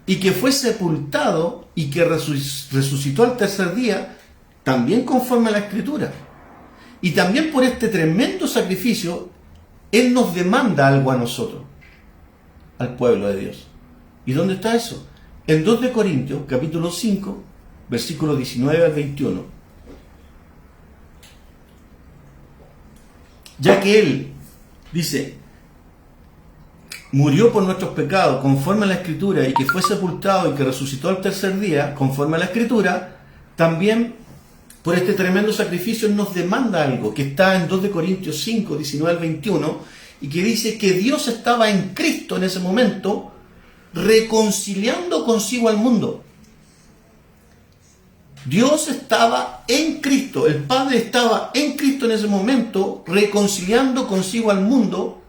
A: y que fue sepultado y que resucitó al tercer día también conforme a la Escritura. Y también por este tremendo sacrificio Él nos demanda algo a nosotros, al pueblo de Dios. ¿Y dónde está eso? En 2 de Corintios capítulo 5 versículos 19 al 21. Ya que Él dice, murió por nuestros pecados conforme a la Escritura, y que fue sepultado y que resucitó al tercer día conforme a la Escritura, también por este tremendo sacrificio nos demanda algo, que está en 2 de Corintios 5, 19 al 21, y que dice que Dios estaba en Cristo en ese momento, reconciliando consigo al mundo. Dios estaba en Cristo, el Padre estaba en Cristo en ese momento, reconciliando consigo al mundo,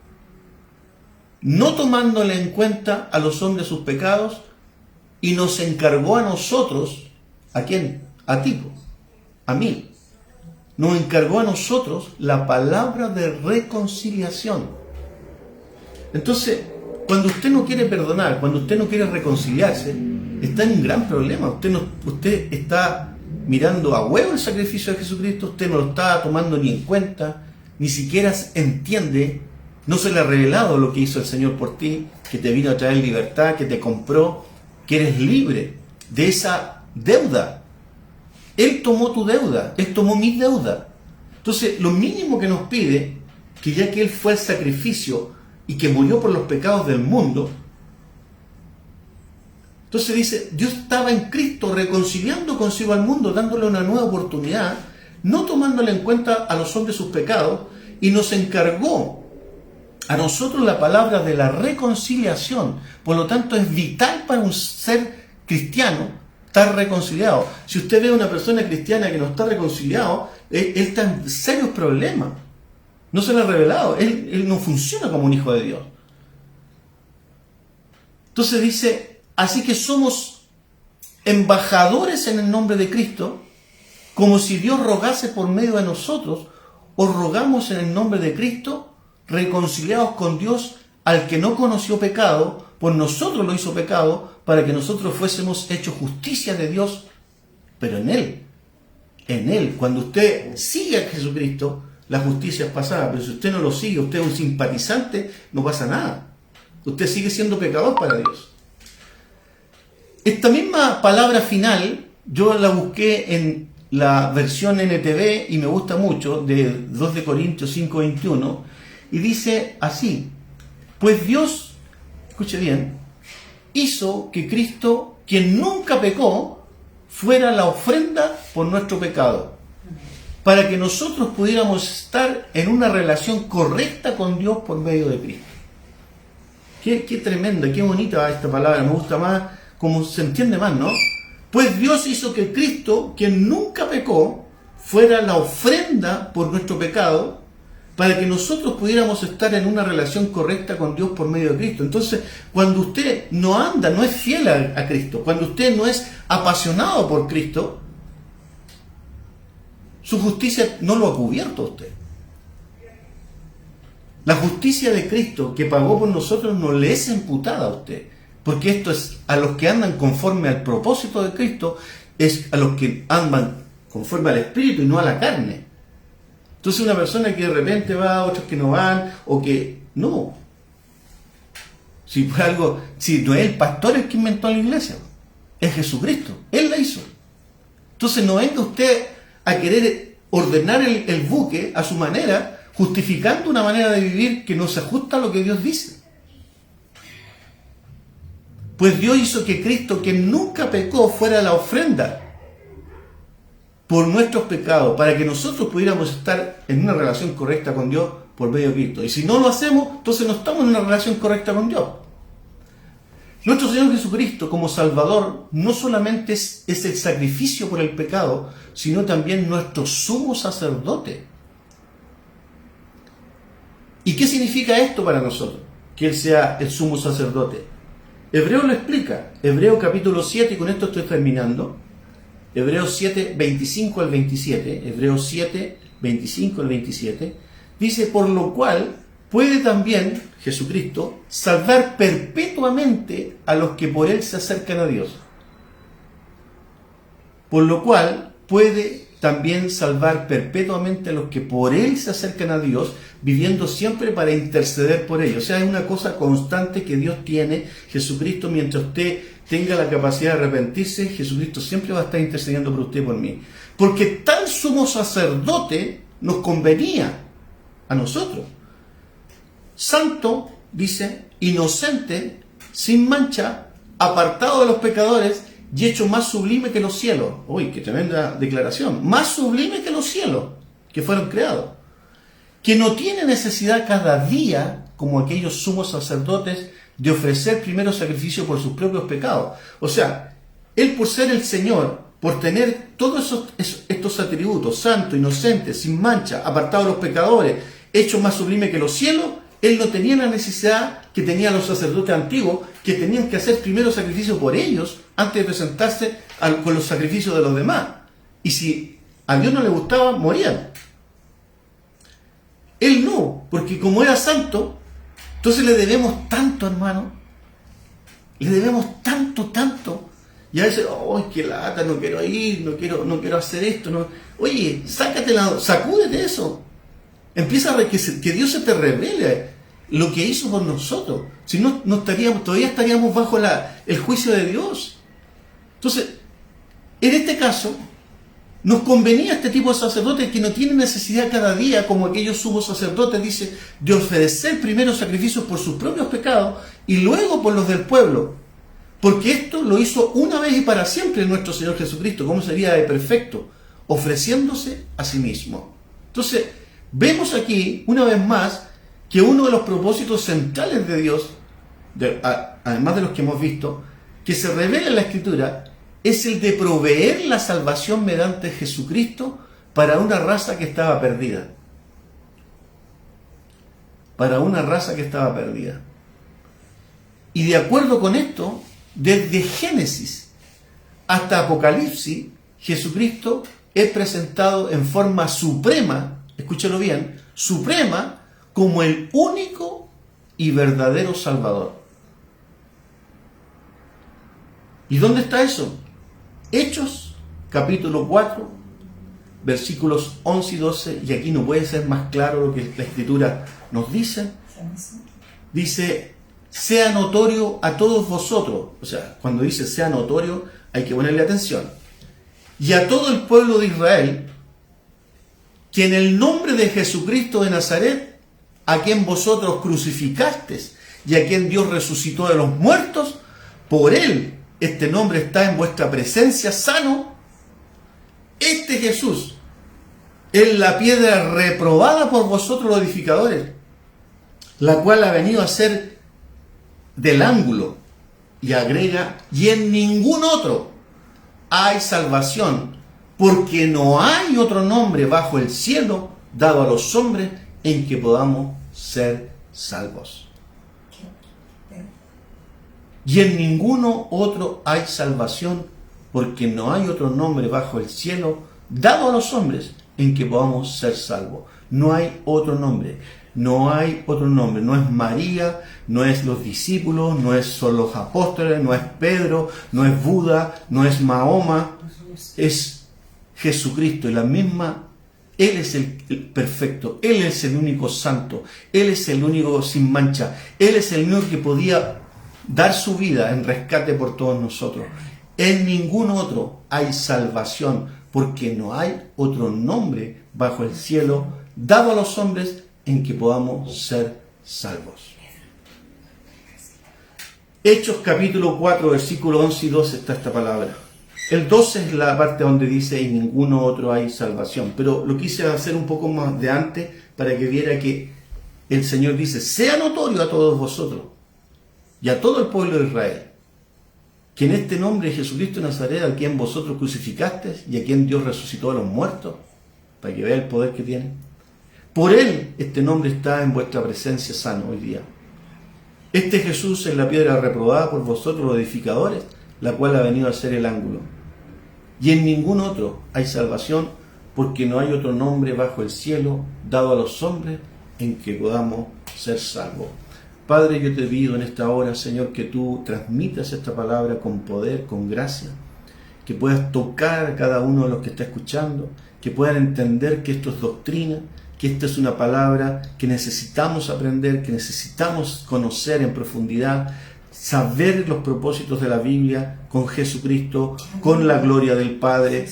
A: no tomándole en cuenta a los hombres sus pecados, y nos encargó a nosotros, ¿a quién? A ti, a mí. Nos encargó a nosotros la palabra de reconciliación. Entonces, cuando usted no quiere perdonar, cuando usted no quiere reconciliarse, está en un gran problema. Usted está mirando a huevo el sacrificio de Jesucristo, usted no lo está tomando ni en cuenta, ni siquiera entiende. No se le ha revelado lo que hizo el Señor por ti, que te vino a traer libertad, que te compró, que eres libre de esa deuda. Él tomó tu deuda, Él tomó mi deuda. Entonces, lo mínimo que nos pide, que ya que Él fue el sacrificio y que murió por los pecados del mundo, entonces dice, Dios estaba en Cristo reconciliando consigo al mundo, dándole una nueva oportunidad, no tomándole en cuenta a los hombres sus pecados, y nos encargó a nosotros la palabra de la reconciliación. Por lo tanto, es vital para un ser cristiano estar reconciliado. Si usted ve a una persona cristiana que no está reconciliado, él está en serios problemas. No se le ha revelado. Él no funciona como un hijo de Dios. Entonces dice, así que somos embajadores en el nombre de Cristo, como si Dios rogase por medio de nosotros. Os rogamos en el nombre de Cristo, reconciliados con Dios, al que no conoció pecado, pues nosotros lo hizo pecado, para que nosotros fuésemos hechos justicia de Dios, pero en Él, cuando usted sigue a Jesucristo, la justicia es pasada, pero si usted no lo sigue, usted es un simpatizante, no pasa nada. Usted sigue siendo pecador para Dios. Esta misma palabra final, yo la busqué en la versión NTV y me gusta mucho, de 2 de Corintios 5:21, y dice así, pues Dios, escuche bien, hizo que Cristo, quien nunca pecó, fuera la ofrenda por nuestro pecado, para que nosotros pudiéramos estar en una relación correcta con Dios por medio de Cristo. Qué tremenda, qué bonita esta palabra, me gusta más, como se entiende más, ¿no? Pues Dios hizo que Cristo, quien nunca pecó, fuera la ofrenda por nuestro pecado, para que nosotros pudiéramos estar en una relación correcta con Dios por medio de Cristo. Entonces, cuando usted no anda, no es fiel a Cristo, cuando usted no es apasionado por Cristo, su justicia no lo ha cubierto a usted. La justicia de Cristo que pagó por nosotros no le es imputada a usted, porque esto es a los que andan conforme al propósito de Cristo, es a los que andan conforme al Espíritu y no a la carne. Entonces una persona que de repente va, otros que no van, o que no. Si fue algo, si no es el pastor el que inventó la iglesia, es Jesucristo, Él la hizo. Entonces no venga usted a querer ordenar el buque a su manera, justificando una manera de vivir que no se ajusta a lo que Dios dice. Pues Dios hizo que Cristo, que nunca pecó, fuera la ofrenda por nuestros pecados, para que nosotros pudiéramos estar en una relación correcta con Dios por medio de Cristo. Y si no lo hacemos, entonces no estamos en una relación correcta con Dios. Nuestro Señor Jesucristo como Salvador no solamente es el sacrificio por el pecado, sino también nuestro sumo sacerdote. ¿Y qué significa esto para nosotros? Que Él sea el sumo sacerdote. Hebreo lo explica. Hebreo capítulo 7, y con esto estoy terminando. Hebreos 7, 25 al 27. Hebreos 7, 25 al 27. Dice, por lo cual puede también Jesucristo salvar perpetuamente a los que por Él se acercan a Dios. Por lo cual puede también salvar perpetuamente a los que por Él se acercan a Dios, viviendo siempre para interceder por ellos. O sea, es una cosa constante que Dios tiene. Jesucristo, mientras usted tenga la capacidad de arrepentirse, Jesucristo siempre va a estar intercediendo por usted y por mí. Porque tal sumo sacerdote nos convenía a nosotros. Santo, dice, inocente, sin mancha, apartado de los pecadores y hecho más sublime que los cielos. Uy, qué tremenda declaración. Más sublime que los cielos que fueron creados. Que no tiene necesidad cada día, como aquellos sumos sacerdotes, de ofrecer primero sacrificio por sus propios pecados. O sea, Él, por ser el Señor, por tener todos estos atributos, santo, inocente, sin mancha, apartado de los pecadores, hecho más sublime que los cielos, Él no tenía la necesidad que tenían los sacerdotes antiguos, que tenían que hacer primero sacrificio por ellos antes de presentarse con los sacrificios de los demás. Y si a Dios no le gustaba, morían. Él no, porque como era santo, entonces le debemos tanto, hermano. Le debemos tanto. Y a veces, ¡ay, qué lata! No quiero ir, no quiero hacer esto. No. Oye, sacúdete eso. Empieza a que Dios se te revele lo que hizo por nosotros. Si no, todavía estaríamos bajo el juicio de Dios. Entonces, en este caso, nos convenía este tipo de sacerdotes que no tienen necesidad cada día, como aquellos sumos sacerdotes, dice, de ofrecer primero sacrificios por sus propios pecados y luego por los del pueblo. Porque esto lo hizo una vez y para siempre nuestro Señor Jesucristo. ¿Cómo sería de perfecto? Ofreciéndose a sí mismo. Entonces, vemos aquí, una vez más, que uno de los propósitos centrales de Dios, además de los que hemos visto, que se revela en la Escritura, es el de proveer la salvación mediante Jesucristo para una raza que estaba perdida. Para una raza que estaba perdida. Y de acuerdo con esto, desde Génesis hasta Apocalipsis, Jesucristo es presentado en forma suprema, escúchalo bien, suprema, como el único y verdadero Salvador. ¿Y dónde está eso? Hechos, capítulo 4, versículos 11 y 12, y aquí no puede ser más claro lo que la Escritura nos dice. Dice, sea notorio a todos vosotros. O sea, cuando dice sea notorio, hay que ponerle atención. Y a todo el pueblo de Israel, que en el nombre de Jesucristo de Nazaret, a quien vosotros crucificasteis y a quien Dios resucitó de los muertos, por Él este nombre está en vuestra presencia sano. Este Jesús es la piedra reprobada por vosotros los edificadores, la cual ha venido a ser del ángulo, y agrega, y en ningún otro hay salvación, porque no hay otro nombre bajo el cielo dado a los hombres en que podamos ser salvos. Y en ninguno otro hay salvación, porque no hay otro nombre bajo el cielo dado a los hombres en que podamos ser salvos. No hay otro nombre. No hay otro nombre. No es María, no es los discípulos, no es son los apóstoles, no es Pedro, no es Buda, no es Mahoma. Es Jesucristo. Y la misma, Él es el perfecto. Él es el único santo. Él es el único sin mancha. Él es el único que podía dar su vida en rescate por todos nosotros. En ningún otro hay salvación, porque no hay otro nombre bajo el cielo dado a los hombres en que podamos ser salvos. Hechos capítulo 4, versículo 11 y 12 está esta palabra. El 12 es la parte donde dice, en ninguno otro hay salvación. Pero lo quise hacer un poco más de antes para que viera que el Señor dice, sea notorio a todos vosotros y a todo el pueblo de Israel, que en este nombre de Jesucristo de Nazaret, a quien vosotros crucificasteis y a quien Dios resucitó a los muertos, para que vea el poder que tiene, por Él este nombre está en vuestra presencia sano hoy día. Este Jesús es la piedra reprobada por vosotros los edificadores, la cual ha venido a ser el ángulo. Y en ningún otro hay salvación, porque no hay otro nombre bajo el cielo dado a los hombres en que podamos ser salvos. Padre, yo te pido en esta hora, Señor, que tú transmitas esta palabra con poder, con gracia, que puedas tocar a cada uno de los que está escuchando, que puedan entender que esto es doctrina, que esta es una palabra que necesitamos aprender, que necesitamos conocer en profundidad, saber los propósitos de la Biblia con Jesucristo, con la gloria del Padre,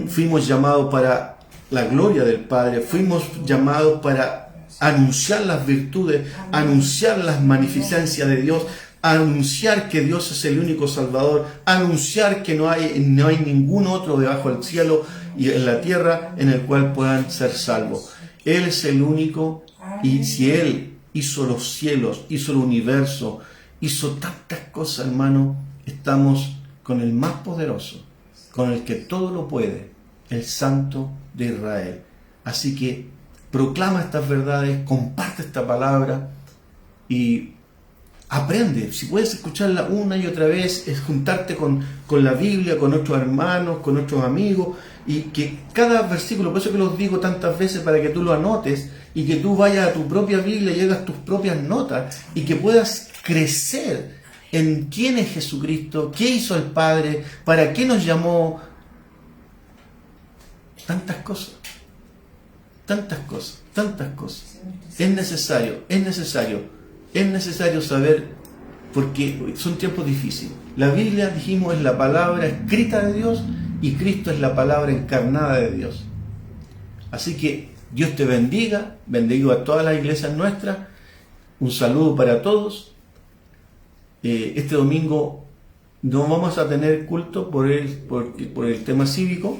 A: fuimos llamados para la gloria del Padre, fuimos llamados para anunciar las virtudes, anunciar las magnificencias de Dios, anunciar que Dios es el único Salvador, anunciar que no hay ningún otro debajo del cielo y en la tierra en el cual puedan ser salvos. Él es el único, y si Él hizo los cielos, hizo el universo, hizo tantas cosas, hermano, estamos con el más poderoso, con el que todo lo puede, el Santo de Israel. Así que proclama estas verdades, comparte esta palabra y aprende. Si puedes escucharla una y otra vez, es juntarte con la Biblia, con otros hermanos, con otros amigos, y que cada versículo, por eso que los digo tantas veces, para que tú lo anotes y que tú vayas a tu propia Biblia y hagas tus propias notas y que puedas crecer en quién es Jesucristo, qué hizo el Padre, para qué nos llamó. Tantas cosas. Es necesario saber, porque son tiempos difíciles. La Biblia, dijimos, es la palabra escrita de Dios y Cristo es la palabra encarnada de Dios. Así que Dios te bendiga, bendigo a todas las iglesias nuestras, un saludo para todos. Este domingo no vamos a tener culto por el tema cívico,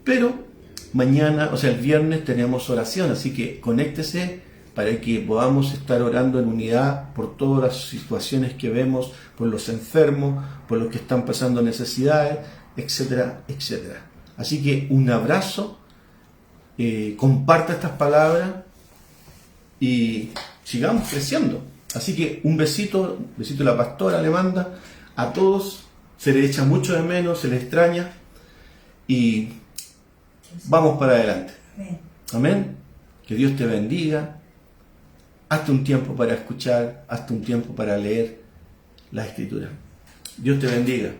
A: pero mañana, o sea el viernes, tenemos oración, así que conéctese para que podamos estar orando en unidad por todas las situaciones que vemos, por los enfermos, por los que están pasando necesidades, etcétera, etcétera. Así que un abrazo, comparta estas palabras y sigamos creciendo. Así que un besito de la pastora le manda a todos, se le echa mucho de menos, se le extraña y vamos para adelante. Amén. Que Dios te bendiga. Hazte un tiempo para escuchar, hazte un tiempo para leer la Escritura. Dios te bendiga.